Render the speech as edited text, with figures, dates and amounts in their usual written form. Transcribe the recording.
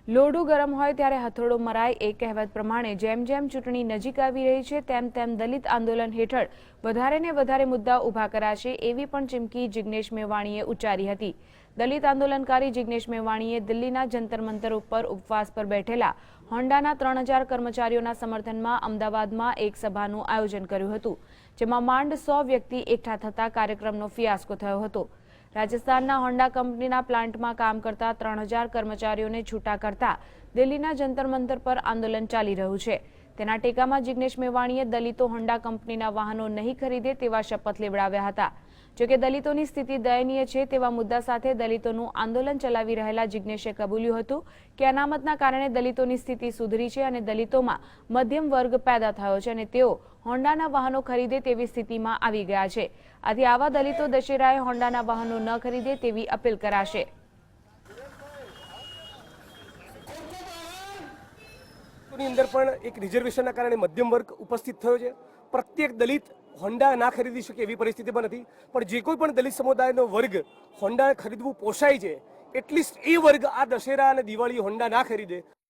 લોઢું ગરમ હોય ત્યારે હથોડો મરાય એ કહેવત પ્રમાણે જેમ જેમ ચૂંટણી નજીક આવી રહી છે તેમ તેમ દલિત આંદોલન હેઠળ વધારે ને વધારે મુદ્દા ઊભા કરાશે એવી પણ ચીમકી જિગ્નેશ મેવાણીએ ઉચ્ચારી હતી। દલિત આંદોલનકારી જિગ્નેશ મેવાણીએ દિલ્હીના જંતર મંતર ઉપર ઉપવાસ પર બેઠેલા હોન્ડાના 3000 કર્મચારીઓના સમર્થનમાં અમદાવાદમાં એક સભાનું આયોજન કર્યું હતું, જેમાં માંડ 100 વ્યક્તિ એકઠા થતા કાર્યક્રમનો ફિયાસ્કો થયો હતો। રાજસ્થાનના હોન્ડા કંપનીના પ્લાન્ટમાં કામ કરતા 3000 કર્મચારીઓને છૂટા કરતા દિલ્હીના જંતર મંતર પર આંદોલન ચાલી રહ્યું છે। તેના ટેકામાં જિગ્નેશ મેવાણીએ દલિતો હોન્ડા કંપનીના વાહનો નહીં ખરીદે તેવા શપથ લેવડાવ્યા હતા। જોકે દલિતોની સ્થિતિ દયનીય છે તેવા મુદ્દા સાથે દલિતોનું આંદોલન ચલાવી રહેલા જિગ્નેશે કબૂલ્યું હતું કે અનામતના કારણે દલિતોની સ્થિતિ સુધરી છે અને દલિતોમાં મધ્યમ વર્ગ પેદા થયો છે અને તેઓ હોન્ડાના વાહનો ખરીદે તેવી સ્થિતિમાં આવી ગયા છે। આથી આવા દલિતો દશેરાએ હોન્ડાના વાહનો ન ખરીદે તેવી અપીલ કરાશે। અંદર પણ એક રિઝર્વેશનના કારણે મધ્યમ વર્ગ ઉપસ્થિત થયો છે। પ્રત્યેક દલિત હોન્ડા ના ખરીદી શકે એવી પરિસ્થિતિ પણ નથી, પણ જે કોઈ પણ દલિત સમુદાયનો વર્ગ હોન્ડા ખરીદવું પોસાય છે, એટલીસ્ટ એ વર્ગ આ દશેરા અને દિવાળી હોન્ડા ના ખરીદે